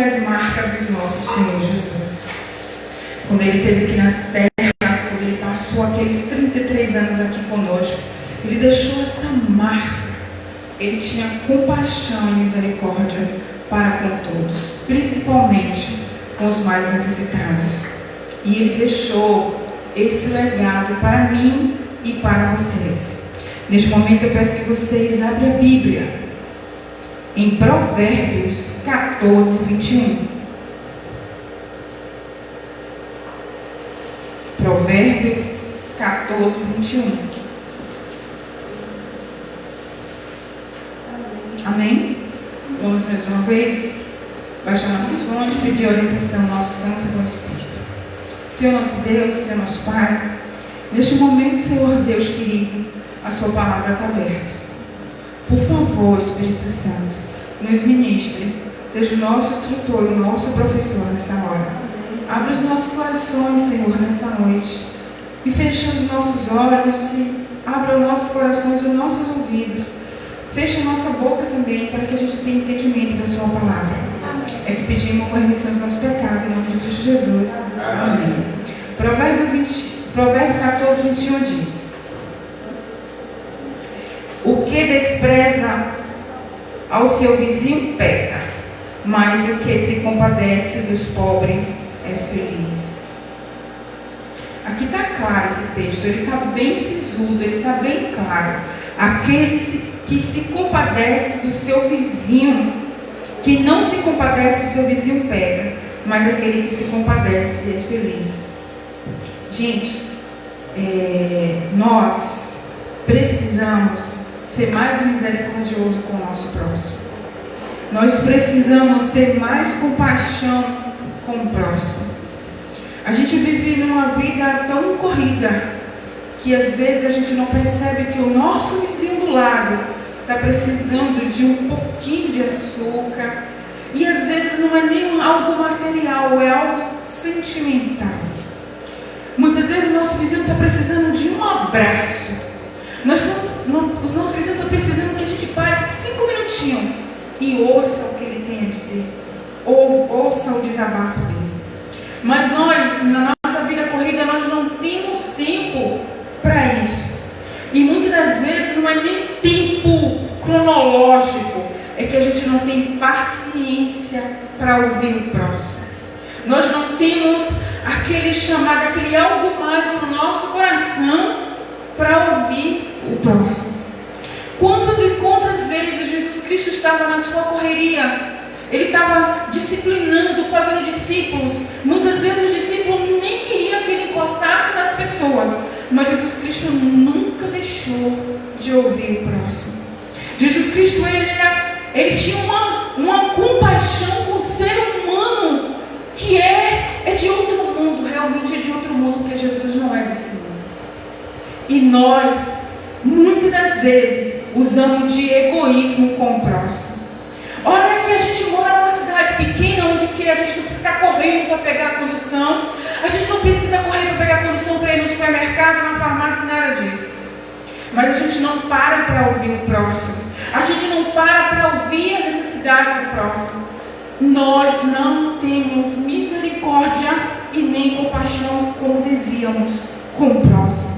as marcas dos nossos Senhor Jesus. Quando Ele esteve aqui na terra, quando Ele passou aqueles 33 anos aqui conosco, Ele deixou essa marca. Ele tinha compaixão e misericórdia para com todos, principalmente com os mais necessitados. E Ele deixou esse legado para mim e para vocês. Neste momento eu peço que vocês abrem a Bíblia em Provérbios 14, 21. Provérbios 14, 21. Amém? Vamos mais uma vez baixar nossos fontes, pedir orientação ao nosso Santo e Bom Espírito. Senhor nosso Deus, Senhor nosso Pai, neste momento, Senhor Deus querido, a sua palavra está aberta. Por favor, Espírito Santo, nos ministre, seja o nosso instrutor e o nosso professor nessa hora. Abra os nossos corações, Senhor, nessa noite, e feche os nossos olhos e abra os nossos corações e os nossos ouvidos. Feche a nossa boca também, para que a gente tenha entendimento da sua palavra. É que pedimos a remissão dos nossos pecados, em nome de Cristo Jesus. Amém. Provérbio 14, 21 diz: o que despreza ao seu vizinho peca, mas o que se compadece dos pobres é feliz. Aqui está claro esse texto, ele está bem sisudo, ele está bem claro. Aquele que se compadece do seu vizinho, que não se compadece do seu vizinho peca, mas aquele que se compadece é feliz. Gente, nós precisamos ser mais misericordioso com o nosso próximo. Nós precisamos ter mais compaixão com o próximo. A gente vive numa vida tão corrida que às vezes a gente não percebe que o nosso vizinho do lado está precisando de um pouquinho de açúcar, e às vezes não é nem algo material, é algo sentimental. Muitas vezes o nosso vizinho está precisando de um abraço. O nosso vizinho está precisando que a gente pare 5 minutinhos e ouça o que ele tem a dizer, ou ouça o desabafo dele. Mas nós, na nossa vida corrida, nós não temos tempo para isso. E muitas das vezes não é nem tempo cronológico, é que a gente não tem paciência para ouvir o próximo. Nós não temos aquele chamado, aquele algo mais no nosso coração para ouvir o próximo. Quantas vezes Jesus Cristo estava na sua correria, ele estava disciplinando, fazendo discípulos. Muitas vezes o discípulo nem queria que ele encostasse nas pessoas, mas Jesus Cristo nunca deixou de ouvir o próximo. Jesus Cristo, ele tinha uma compaixão com o ser humano que é de outro mundo, realmente é de outro mundo, porque Jesus não é desse mundo. E nós, muitas das vezes, usamos de egoísmo com o próximo. Olha que a gente mora numa cidade pequena, onde que a gente não precisa estar correndo para pegar a condução, a gente não precisa correr para pegar a condução para ir no supermercado, na farmácia, nada disso. Mas a gente não para ouvir o próximo, a gente não para ouvir a necessidade do próximo. Nós não temos misericórdia e nem compaixão como devíamos com o próximo.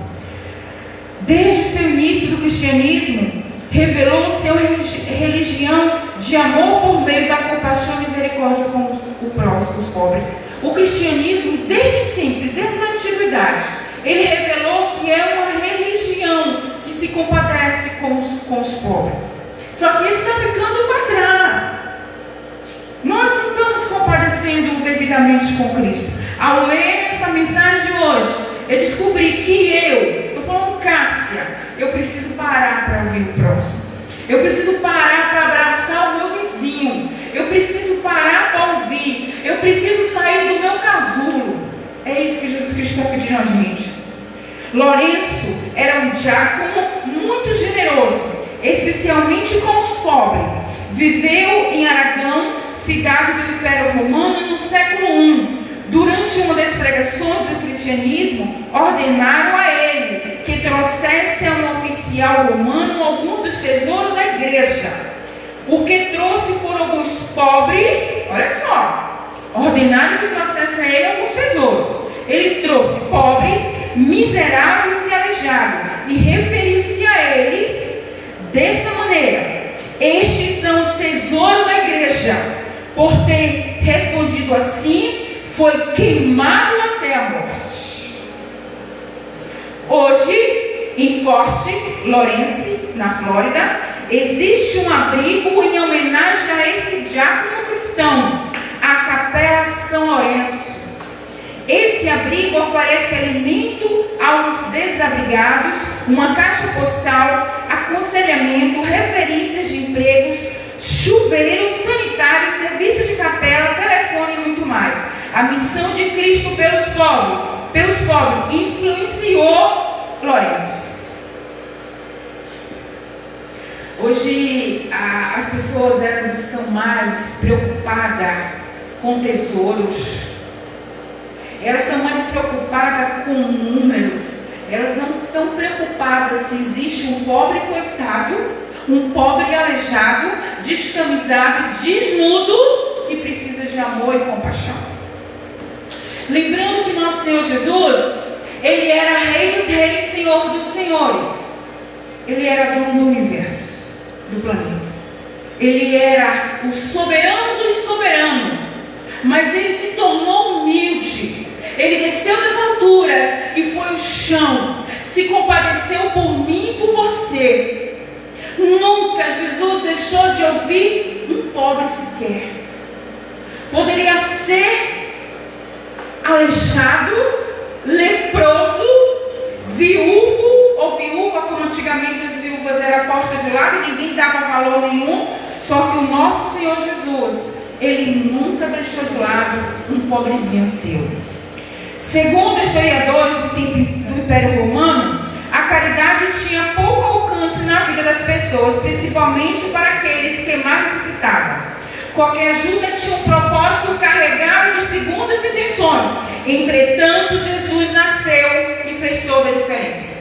Desde o seu início do cristianismo, revelou seu religião de amor por meio da compaixão e misericórdia com o próximo, os pobres. O cristianismo, desde sempre, desde a antiguidade, ele revelou que é uma religião que se compadece com os pobres. Só que isso está ficando para trás. Nós não estamos compadecendo devidamente com Cristo. Ao ler essa mensagem de hoje, eu descobri que estou falando Cássia, eu preciso parar para ouvir o próximo. Eu preciso parar para abraçar o meu vizinho. Eu preciso parar para ouvir. Eu preciso sair do meu casulo. É isso que Jesus Cristo está pedindo a gente. Lourenço era um diácono muito generoso, especialmente com os pobres. Viveu em Aragão, cidade do Império Romano, no século I. Durante uma das pregações do cristianismo, ordenaram a ele que trouxesse a um oficial romano alguns dos tesouros da igreja. O que trouxe foram alguns pobres, olha só, miseráveis e aleijados, e referir-se a eles desta maneira: estes são os tesouros da igreja. Por ter respondido assim, foi queimado até a morte. Hoje, em Fort Lawrence, na Flórida, existe um abrigo em homenagem a esse diácono cristão, a Capela São Lourenço. Esse abrigo oferece alimento aos desabrigados, uma caixa postal, aconselhamento, referências de empregos, chuveiros, sanitários, serviço de capela, telefone e muito mais. A missão de Cristo pelos pobres, influenciou Lourenço. Hoje as pessoas elas estão mais preocupadas com tesouros. Elas estão mais preocupadas com números. Elas não estão preocupadas se existe um pobre coitado, um pobre aleijado, descamisado, desnudo, que precisa de amor e compaixão. Lembrando que nosso Senhor Jesus, Ele era Rei dos Reis, Senhor dos Senhores. Ele era dono do universo, do planeta. Ele era o soberano dos soberanos. Mas Ele se tornou humilde. Ele desceu das alturas e foi ao chão. Se compadeceu por mim e por você. Nunca Jesus deixou de ouvir um pobre sequer. Poderia ser aleijado, leproso, viúvo ou viúva, como antigamente as viúvas eram postas de lado e ninguém dava valor nenhum. Só que o nosso Senhor Jesus, Ele nunca deixou de lado um pobrezinho seu. Segundo historiadores do Império Romano, a caridade tinha pouco alcance na vida das pessoas, principalmente para aqueles que mais necessitavam. Qualquer ajuda tinha um propósito carregado de segundas intenções. Entretanto, Jesus nasceu e fez toda a diferença.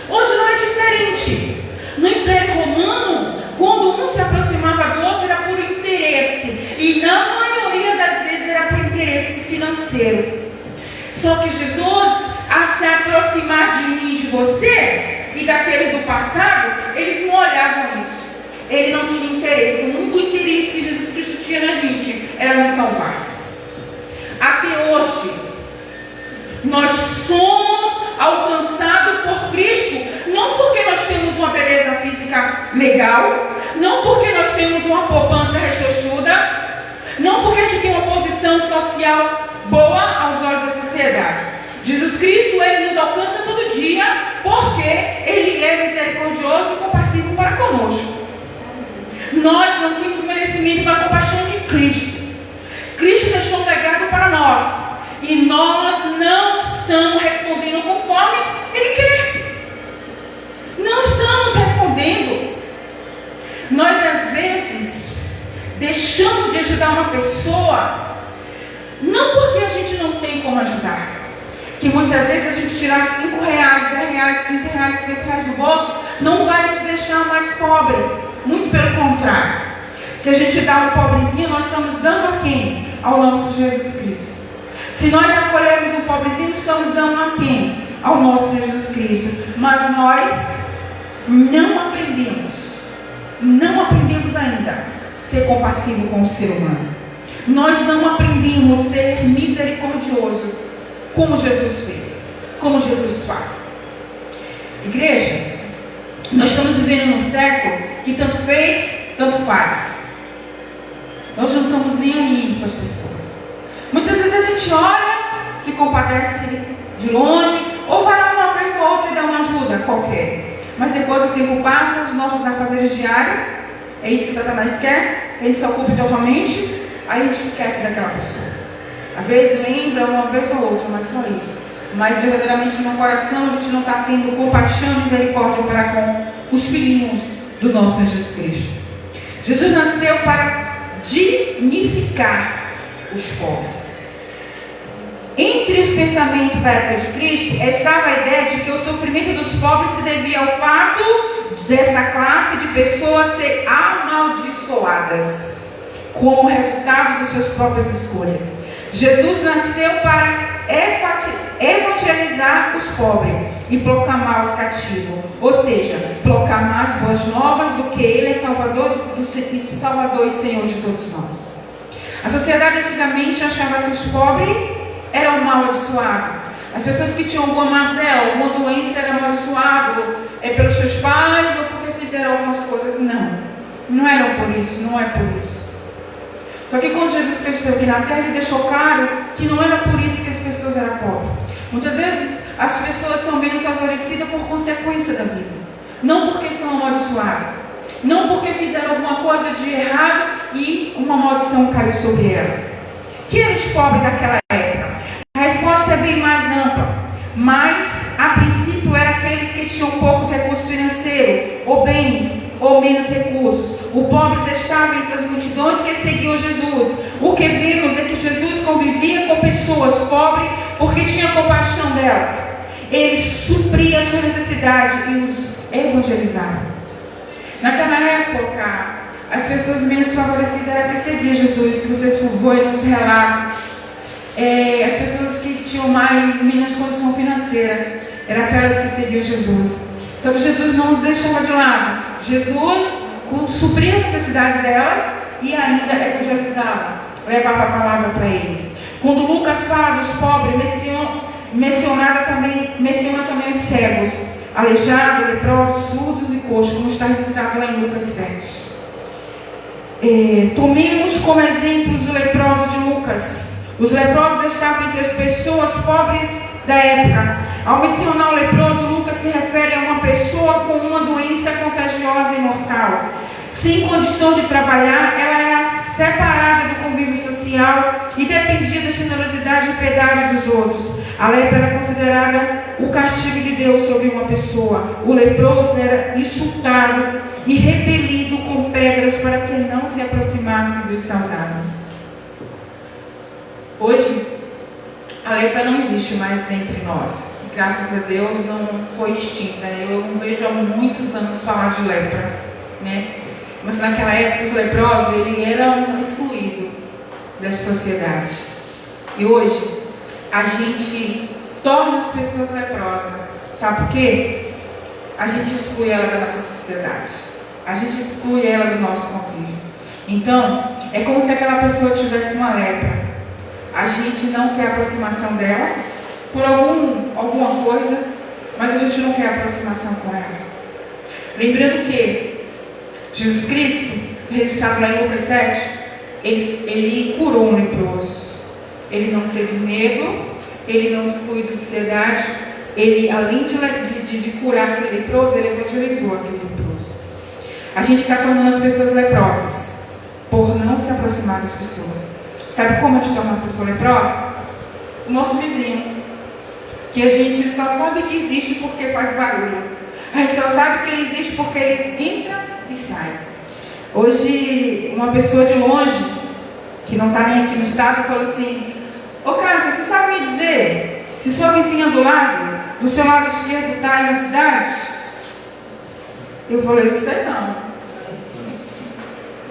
Hoje não é diferente. No Império Romano, quando um se aproximava do outro, era por interesse. E na maioria das vezes era por interesse financeiro. Só que Jesus, a se aproximar de mim e de você, e daqueles do passado, eles não olhavam isso. Ele não tinha interesse. O único interesse que Jesus Cristo tinha na gente era nos salvar. Até hoje, nós somos alcançados por Cristo, não porque nós temos uma beleza física legal, não porque nós temos uma poupança rechochuda, não porque a gente tem uma posição social boa aos olhos da sociedade. Jesus Cristo, Ele nos alcança todo dia, porque Ele é misericordioso e compassivo para conosco. Nós não temos merecimento da compaixão de Cristo. Cristo deixou um legado para nós, e nós não estamos respondendo conforme Ele quer. Não estamos respondendo. Nós às vezes deixamos de ajudar uma pessoa, não porque a gente não tem como ajudar, que muitas vezes a gente tirar 5 reais, 10 reais, 15 reais, 50 reais do bolso, não vai nos deixar mais pobre. Muito pelo contrário. Se a gente dá um pobrezinho, nós estamos dando a quem? Ao nosso Jesus Cristo. Se nós acolhermos um pobrezinho, estamos dando a quem? Ao nosso Jesus Cristo. Mas nós não aprendemos ainda a ser compassivo com o ser humano. Nós não aprendemos a ser misericordioso como Jesus fez, como Jesus faz. Igreja, nós estamos vivendo num século que tanto fez, tanto faz. Nós não estamos nem aí com as pessoas. Muitas vezes a gente olha, se compadece de longe, ou vai lá uma vez ou outra e dá uma ajuda qualquer. Mas depois o tempo passa, os nossos afazeres diários, é isso que Satanás quer, que a gente se ocupe totalmente, aí a gente esquece daquela pessoa. Às vezes lembra uma vez ou outra, mas só isso. Mas verdadeiramente no coração a gente não está tendo compaixão e misericórdia para com os filhinhos do nosso Jesus Cristo. Jesus nasceu para dignificar os pobres. Entre os pensamentos da época de Cristo estava a ideia de que o sofrimento dos pobres se devia ao fato dessa classe de pessoas ser amaldiçoadas como resultado de suas próprias escolhas. Jesus nasceu para evangelizar os pobres e proclamar os cativos, ou seja, proclamar as boas novas do que Ele é Salvador e Senhor de todos nós. A sociedade antigamente achava que os pobres eram amaldiçoados. As pessoas que tinham alguma mazela, alguma doença eram amaldiçoadas pelos seus pais ou porque fizeram algumas coisas. Não eram por isso, não é por isso. Só que quando Jesus Cristo esteve aqui na terra, Ele deixou claro que não era por isso que as pessoas eram pobres. Muitas vezes as pessoas são menos favorecidas por consequência da vida, não porque são amaldiçoadas, não porque fizeram alguma coisa de errado e uma maldição caiu sobre elas. Quem eram os pobres daquela época? A resposta é bem mais ampla, mas a princípio eram aqueles que tinham poucos recursos financeiros, ou bens, ou menos recursos. O pobre estava entre as multidões que seguiam Jesus. O que vimos é que Jesus convivia com pessoas pobres porque tinha compaixão delas. Ele supria a sua necessidade e os evangelizava. Naquela época, as pessoas menos favorecidas eram que seguiam Jesus. Se vocês forem nos relatos, as pessoas que tinham menos condição financeira eram aquelas que seguiam Jesus. Só que Jesus não os deixava de lado. Jesus supria a necessidade delas e ainda evangelizava, levava a palavra para eles. Quando Lucas fala dos pobres, menciona também os cegos, aleijados, leprosos, surdos e coxos, como está registrado lá em Lucas 7. Tomemos como exemplo os leprosos de Lucas. Os leprosos estavam entre as pessoas pobres da época. Ao mencionar o leproso, Lucas se refere a uma pessoa com uma doença contagiosa e mortal. Sem condição de trabalhar, ela era separada do convívio social e dependia da generosidade e piedade dos outros. A lepra era considerada o castigo de Deus sobre uma pessoa. O leproso era insultado e repelido com pedras para que não se aproximasse dos saudáveis. Hoje, a lepra não existe mais entre nós. Graças a Deus não foi extinta. Eu não vejo há muitos anos falar de lepra, né? Mas naquela época os leprosos eram excluídos da sociedade. E hoje a gente torna as pessoas leprosas. Sabe por quê? A gente exclui ela da nossa sociedade. A gente exclui ela do nosso convívio. Então, é como se aquela pessoa tivesse uma lepra. A gente não quer a aproximação dela por alguma coisa, mas a gente não quer a aproximação com ela. Lembrando que Jesus Cristo, registrado lá em Lucas 7, ele curou um leproso. Ele não teve medo, ele não excluiu da sociedade. Ele, além de curar aquele leproso, ele evangelizou aquele leproso. A gente está tornando as pessoas leprosas por não se aproximar das pessoas. Sabe como a gente torna uma pessoa leprosa? O nosso vizinho, que a gente só sabe que existe porque faz barulho. A gente só sabe que ele existe porque ele entra e sai. Hoje, uma pessoa de longe, que não está nem aqui no estado, falou assim: ô Cássia, você sabe me dizer se sua vizinha do seu lado esquerdo está aí na cidade? Eu falei: não sei não.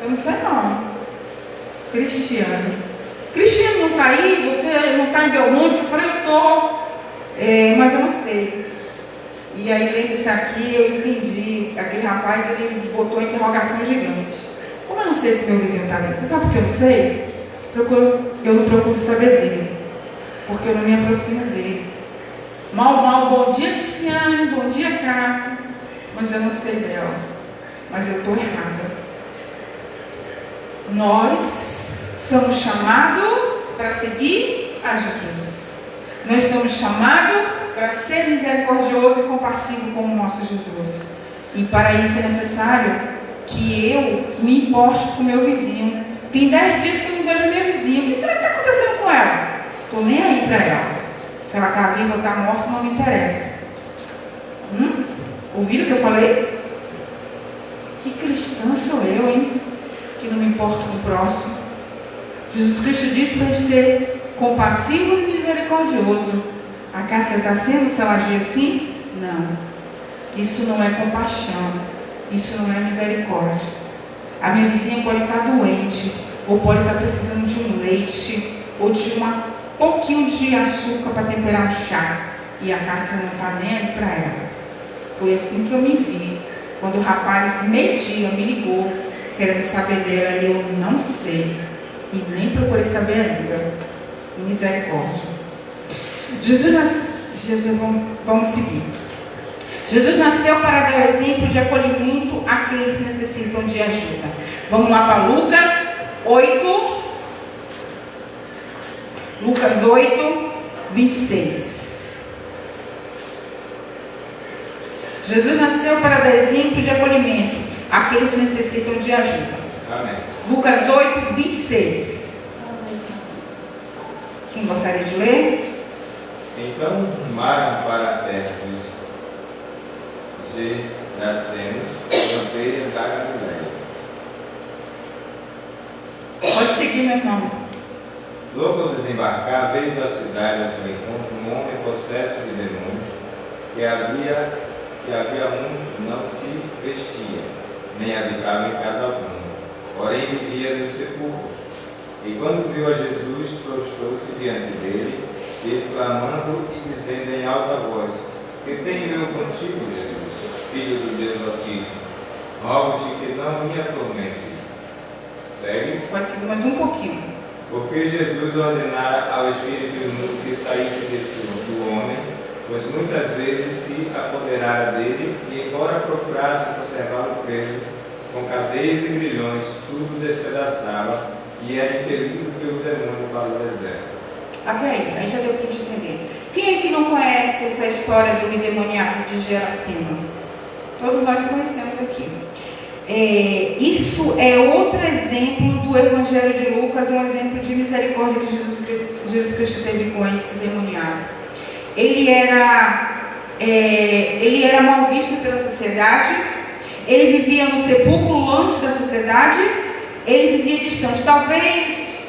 Eu não sei não. Cristiano não está aí? Você não está em Belmonte? Eu falei: eu estou, mas eu não sei. E aí, lendo isso aqui, eu entendi. Aquele rapaz, ele botou a interrogação gigante. Como eu não sei se meu vizinho está ali? Você sabe por que eu não sei? Eu não procuro saber dele, porque eu não me aproximo dele. Mal, bom dia Cristiano, bom dia Cássia, mas eu não sei dela, mas eu estou errada. Nós somos chamados para seguir a Jesus. Nós somos chamados para ser misericordioso e compassivo como o nosso Jesus. E para isso é necessário que eu me importe com o meu vizinho. Tem 10 dias que eu não vejo a minha vizinha. O que será que está acontecendo com ela? Estou nem aí para ela. Se ela está viva ou está morta, não me interessa. Ouviram o que eu falei? Que cristã sou eu, hein? Que não me importo com o próximo. Jesus Cristo disse para a gente ser compassivo e misericordioso. A Cássia está sendo, se ela agir assim? Não. Isso não é compaixão. Isso não é misericórdia. A minha vizinha pode estar doente, ou pode estar precisando de um leite, ou de um pouquinho de açúcar para temperar um chá, e a Cássia não está nem aí para ela. Foi assim que eu me vi, quando o rapaz meio-dia me ligou, querendo saber dela, e eu não sei, e nem procurei saber ainda. Misericórdia. Vamos seguir. Jesus nasceu para dar exemplo de acolhimento àqueles que necessitam de ajuda. Vamos lá para Lucas 8. Lucas 8, 26. Jesus nasceu para dar exemplo de acolhimento àqueles que necessitam de ajuda. Amém. Lucas 8, 26. Quem gostaria de ler? Então rumaram para a terra dos Gerasenos, fronteira da Galileia. Pode seguir, meu irmão. Logo ao desembarcar, veio da cidade ao seu encontro um homem possesso de demônios, que havia muito não se vestia, nem habitava em casa alguma, porém vivia nos sepulcros. E quando viu a Jesus, prostrou-se diante dele, exclamando e dizendo em alta voz: Que tenho eu contigo, Jesus, Filho do Deus Altíssimo? Rogo-te que não me atormentes. Segue. Pode seguir mais um pouquinho. Porque Jesus ordenara ao espírito imundo que saísse do homem, pois muitas vezes se apoderara dele, e embora procurasse conservá-lo preso, com cadeias e grilhões, tudo despedaçava, e era impelido pelo demônio para o deserto. Até aí já deu para a gente entender. Quem é que não conhece essa história do endemoniado de Geraseno? Todos nós conhecemos aqui. Isso é outro exemplo do Evangelho de Lucas, um exemplo de misericórdia que Jesus Cristo teve com esse endemoniado. Ele era mal visto pela sociedade, ele vivia no sepulcro, longe da sociedade, ele vivia distante. Talvez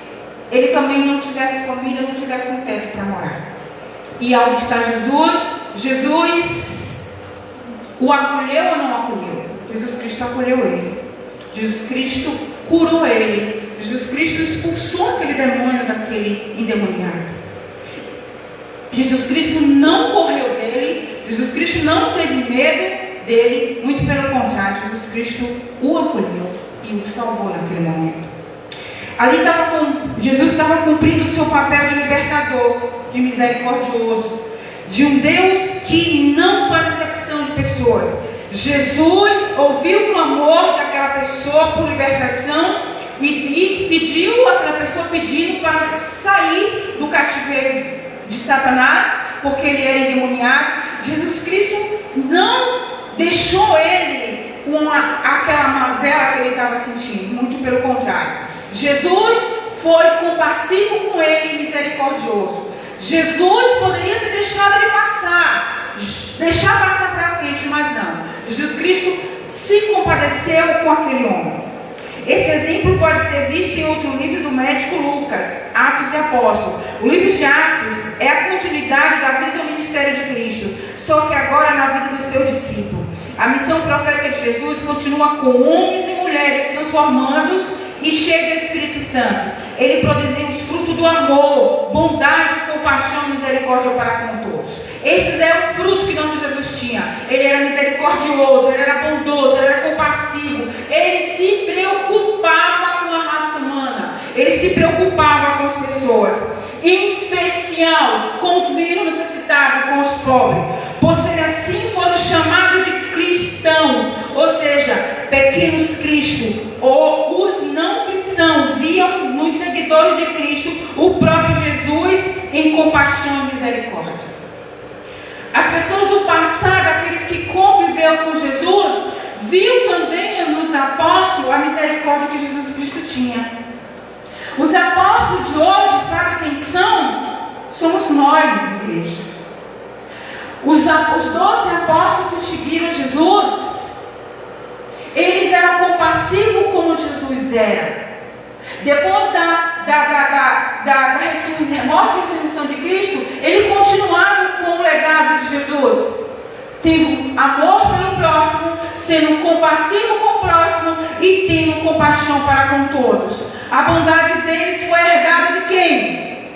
ele também não tivesse família, não tivesse um teto para morar. E ao estar Jesus o acolheu ou não acolheu? Jesus Cristo acolheu ele. Jesus Cristo curou ele. Jesus Cristo expulsou aquele demônio daquele endemoniado. Jesus Cristo não correu dele. Jesus Cristo não teve medo dele. Muito pelo contrário, Jesus Cristo o acolheu e o salvou naquele momento. Ali Jesus estava cumprindo o seu papel de libertador, de misericordioso, de um Deus que não faz acepção de pessoas. Jesus ouviu o clamor daquela pessoa por libertação e pediu aquela pessoa pedindo para sair do cativeiro de Satanás, porque ele era endemoniado. Jesus Cristo não deixou ele com aquela mazela que ele estava sentindo, muito pelo contrário. Jesus foi compassivo com ele e misericordioso. Jesus poderia ter deixado ele passar, deixar passar para frente, mas não. Jesus Cristo se compadeceu com aquele homem. Esse exemplo pode ser visto em outro livro do médico Lucas, Atos e Apóstolos. O livro de Atos é a continuidade da vida do ministério de Cristo, só que agora na vida do seu discípulo. A missão profética de Jesus continua com homens e mulheres transformados e cheios do Espírito Santo. Ele produziu os frutos do amor, bondade, compaixão, misericórdia para com todos. Esses eram o fruto que nosso Jesus tinha. Ele era misericordioso, ele era bondoso, ele era compassivo. Ele se preocupava com a raça humana. Ele se preocupava com as pessoas, em especial com os menos necessitados, com os pobres. Por ser assim, foram chamados de cristãos, ou seja, pequenos Cristo, ou os não cristãos viam nos seguidores de Cristo o próprio Jesus em compaixão e misericórdia. As pessoas do passado, aqueles que conviveram com Jesus, viu também nos apóstolos a misericórdia que Jesus Cristo tinha. Os apóstolos de hoje, sabe quem são? Somos nós, igreja. Os 12 apóstolos que seguiram Jesus, eles eram compassivos como Jesus era. Depois da morte e ressurreição de Cristo, eles continuaram com o legado de Jesus, tendo amor pelo próximo, sendo compassivo com o próximo e tendo compaixão para com todos. A bondade deles foi herdada de quem?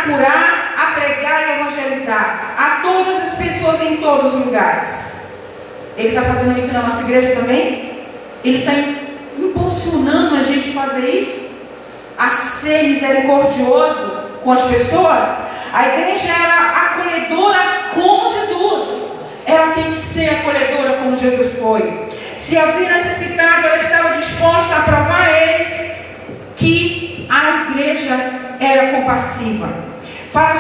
a curar, a pregar e evangelizar a todas as pessoas em todos os lugares. Ele está fazendo isso na nossa igreja também? Ele está impulsionando a gente a fazer isso? A ser misericordioso com as pessoas? A igreja era acolhedora como Jesus. Ela tem que ser acolhedora como Jesus foi. Se havia necessitado, ela estava disposta a provar a eles que a igreja era compassiva. Para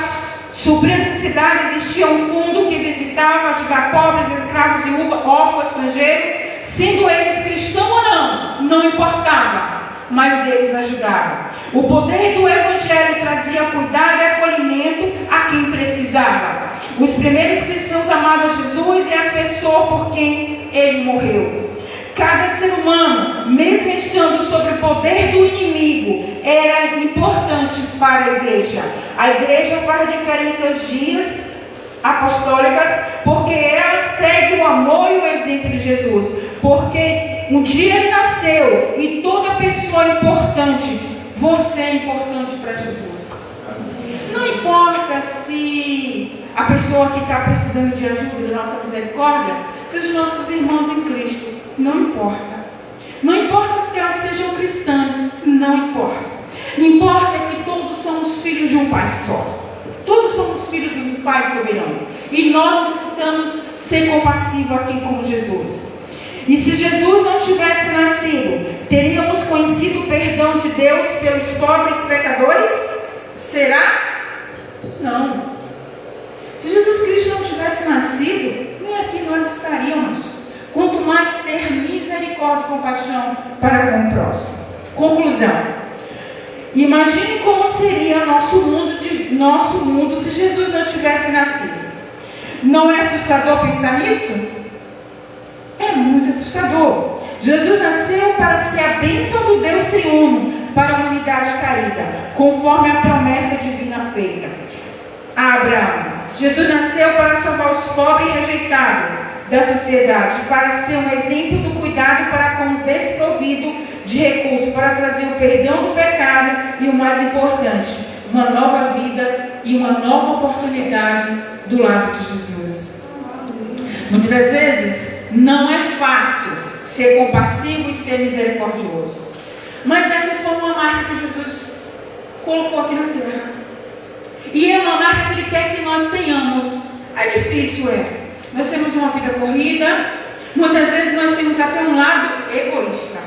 suprir a necessidade, existia um fundo que visitava ajudar pobres, escravos e órfãos estrangeiros, sendo eles cristãos ou não importava, mas eles ajudavam. O poder do evangelho trazia cuidado e acolhimento a quem precisava. Os primeiros cristãos amavam Jesus e as pessoas por quem ele morreu. Cada ser humano, mesmo estando sob o poder do inimigo, era importante para a igreja. A igreja faz a diferença aos dias apostólicas, porque ela segue o amor e o exemplo de Jesus. Porque um dia ele nasceu e toda pessoa é importante. Você é importante para Jesus. Não importa se a pessoa que está precisando de ajuda, da nossa misericórdia, sejam nossos irmãos em Cristo. Não importa. Não importa se elas sejam cristãs. Não importa. Importa que todos somos filhos de um Pai só. Todos somos filhos de um Pai soberano. E nós necessitamos ser compassivos aqui como Jesus. E se Jesus não tivesse nascido, teríamos conhecido o perdão de Deus pelos pobres pecadores? Será? Não. Se Jesus Cristo não tivesse nascido, nem aqui nós estaríamos. Quanto mais ter misericórdia e compaixão para com o próximo. Conclusão. Imagine como seria nosso mundo se Jesus não tivesse nascido. Não é assustador pensar nisso? É muito assustador. Jesus nasceu para ser a bênção do Deus triuno para a humanidade caída, conforme a promessa divina feita a Abraão. Jesus nasceu para salvar os pobres e rejeitados da sociedade, para ser um exemplo do cuidado para com o desprovido de recursos, para trazer o perdão do pecado e o mais importante, uma nova vida e uma nova oportunidade do lado de Jesus. Muitas das vezes não é fácil ser compassivo e ser misericordioso, mas essa foi uma marca que Jesus colocou aqui na terra, e é uma marca que Ele quer que nós tenhamos. É difícil, nós temos uma vida corrida, muitas vezes nós temos até um lado egoísta.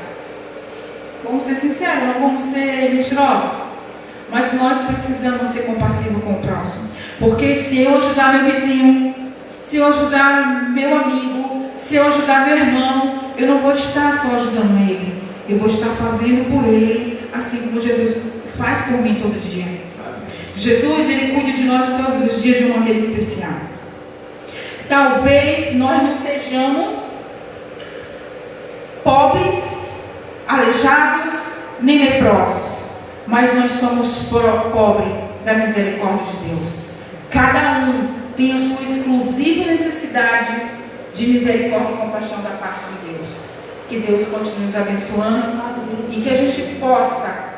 Vamos ser sinceros, não vamos ser mentirosos, mas nós precisamos ser compassivos com o próximo, porque se eu ajudar meu vizinho, se eu ajudar meu amigo, se eu ajudar meu irmão, eu não vou estar só ajudando ele, eu vou estar fazendo por ele, assim como Jesus faz por mim todo dia. Jesus, Ele cuida de nós todos os dias de uma maneira especial. Talvez nós não sejamos pobres, aleijados, nem leprosos, mas nós somos pobres da misericórdia de Deus. Cada um tem a sua exclusiva necessidade de misericórdia e compaixão da parte de Deus. Que Deus continue nos abençoando e que a gente possa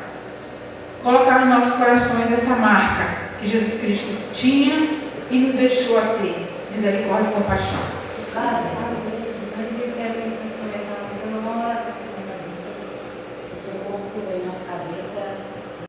colocar nos nossos corações essa marca que Jesus Cristo tinha e nos deixou a ter: misericórdia e compaixão.